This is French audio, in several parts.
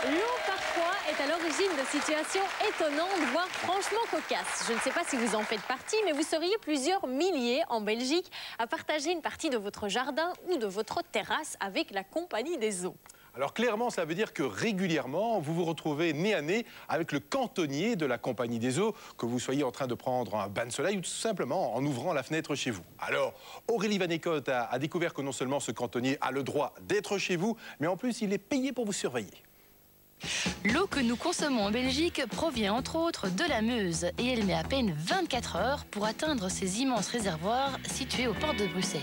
L'eau, parfois, est à l'origine de situations étonnantes, voire franchement cocasses. Je ne sais pas si vous en faites partie, mais vous seriez plusieurs milliers en Belgique à partager une partie de votre jardin ou de votre terrasse avec la Compagnie des Eaux. Alors clairement, ça veut dire que régulièrement, vous vous retrouvez nez à nez avec le cantonnier de la Compagnie des Eaux, que vous soyez en train de prendre un bain de soleil ou tout simplement en ouvrant la fenêtre chez vous. Alors, Aurélie Van Eekhout a découvert que non seulement ce cantonnier a le droit d'être chez vous, mais en plus, il est payé pour vous surveiller. L'eau que nous consommons en Belgique provient entre autres de la Meuse et elle met à peine 24 heures pour atteindre ces immenses réservoirs situés aux portes de Bruxelles.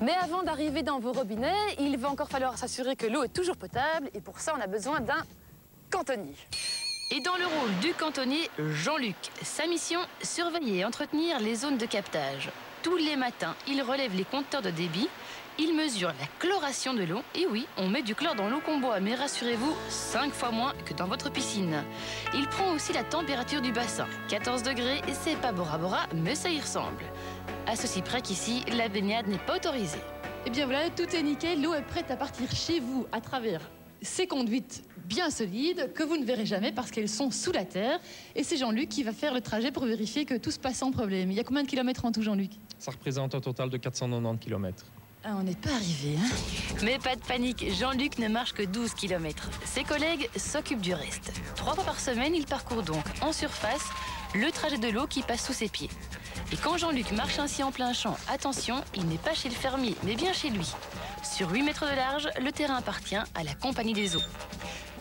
Mais avant d'arriver dans vos robinets, il va encore falloir s'assurer que l'eau est toujours potable et pour ça on a besoin d'un cantonnier. Et dans le rôle du cantonnier, Jean-Luc, sa mission, surveiller et entretenir les zones de captage. Tous les matins, il relève les compteurs de débit. Il mesure la chloration de l'eau. Et oui, on met du chlore dans l'eau qu'on boit, mais rassurez-vous, 5 fois moins que dans votre piscine. Il prend aussi la température du bassin. 14 degrés, c'est pas Bora Bora, mais ça y ressemble. À ceci près qu'ici, la baignade n'est pas autorisée. Eh bien voilà, tout est nickel. L'eau est prête à partir chez vous à travers ces conduites bien solides que vous ne verrez jamais parce qu'elles sont sous la terre. Et c'est Jean-Luc qui va faire le trajet pour vérifier que tout se passe sans problème. Il y a combien de kilomètres en tout, Jean-Luc? Ça représente un total de 490 km. Ah, on n'est pas arrivé, hein? Mais pas de panique, Jean-Luc ne marche que 12 km. Ses collègues s'occupent du reste. 3 fois par semaine, il parcourt donc en surface le trajet de l'eau qui passe sous ses pieds. Et quand Jean-Luc marche ainsi en plein champ, attention, il n'est pas chez le fermier, mais bien chez lui. Sur 8 mètres de large, le terrain appartient à la Compagnie des Eaux.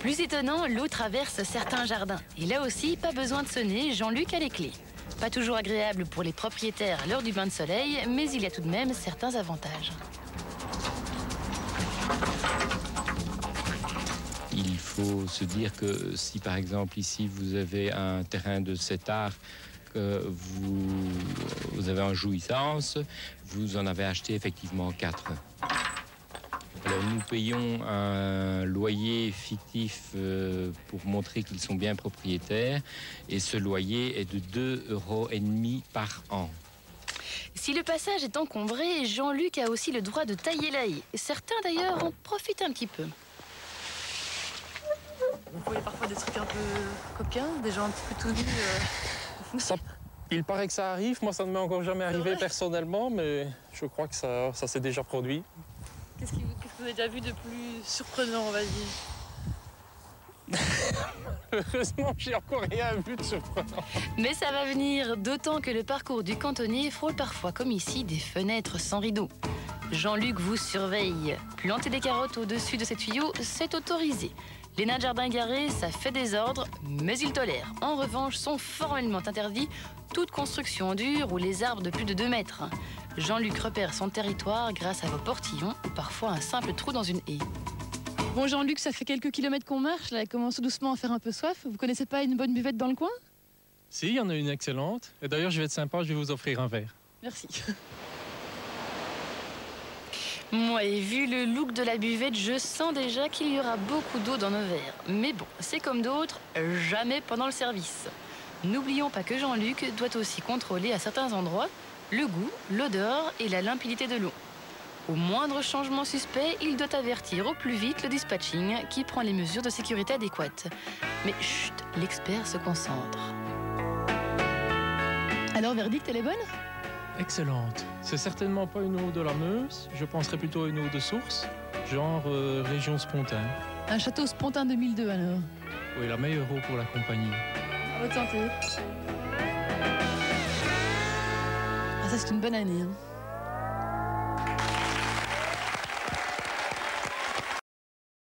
Plus étonnant, l'eau traverse certains jardins. Et là aussi, pas besoin de sonner, Jean-Luc a les clés. Pas toujours agréable pour les propriétaires à l'heure du bain de soleil, mais il y a tout de même certains avantages. Il faut se dire que si par exemple ici vous avez un terrain de 7 arts, que vous avez en jouissance, vous en avez acheté effectivement 4. Alors nous payons un loyer fictif pour montrer qu'ils sont bien propriétaires et ce loyer est de 2,5 € par an. Si le passage est encombré, Jean-Luc a aussi le droit de tailler la haie. Certains d'ailleurs en profitent un petit peu. Vous voyez parfois des trucs un peu coquins, des gens un petit peu tout nus. Il paraît que ça arrive. Moi, ça ne m'est encore jamais arrivé personnellement, mais je crois que ça s'est déjà produit. Qu'est-ce que vous avez déjà vu de plus surprenant, on va dire? Heureusement, j'ai encore rien vu de surprenant. Mais ça va venir, d'autant que le parcours du cantonnier frôle parfois, comme ici, des fenêtres sans rideaux. Jean-Luc vous surveille. Planter des carottes au-dessus de ces tuyaux, c'est autorisé. Les nains de jardin garés, ça fait désordre, mais ils tolèrent. En revanche, sont formellement interdits toute construction en dur ou les arbres de plus de 2 mètres. Jean-Luc repère son territoire grâce à vos portillons ou parfois un simple trou dans une haie. Bon, Jean-Luc, ça fait quelques kilomètres qu'on marche. Là, il commence doucement à faire un peu soif. Vous connaissez pas une bonne buvette dans le coin? Si, il y en a une excellente. Et d'ailleurs, je vais être sympa, je vais vous offrir un verre. Merci. Moi, et vu le look de la buvette, je sens déjà qu'il y aura beaucoup d'eau dans nos verres. Mais bon, c'est comme d'autres, jamais pendant le service. N'oublions pas que Jean-Luc doit aussi contrôler à certains endroits le goût, l'odeur et la limpidité de l'eau. Au moindre changement suspect, il doit avertir au plus vite le dispatching qui prend les mesures de sécurité adéquates. Mais chut, l'expert se concentre. Alors, verdict, elle est bonne? Excellente. C'est certainement pas une eau de la Meuse. Je penserais plutôt à une eau de source, genre région Spontin. Un château Spontin 2002, alors? Oui, la meilleure eau pour la compagnie. À votre santé. Ah, ça, c'est une bonne année, hein.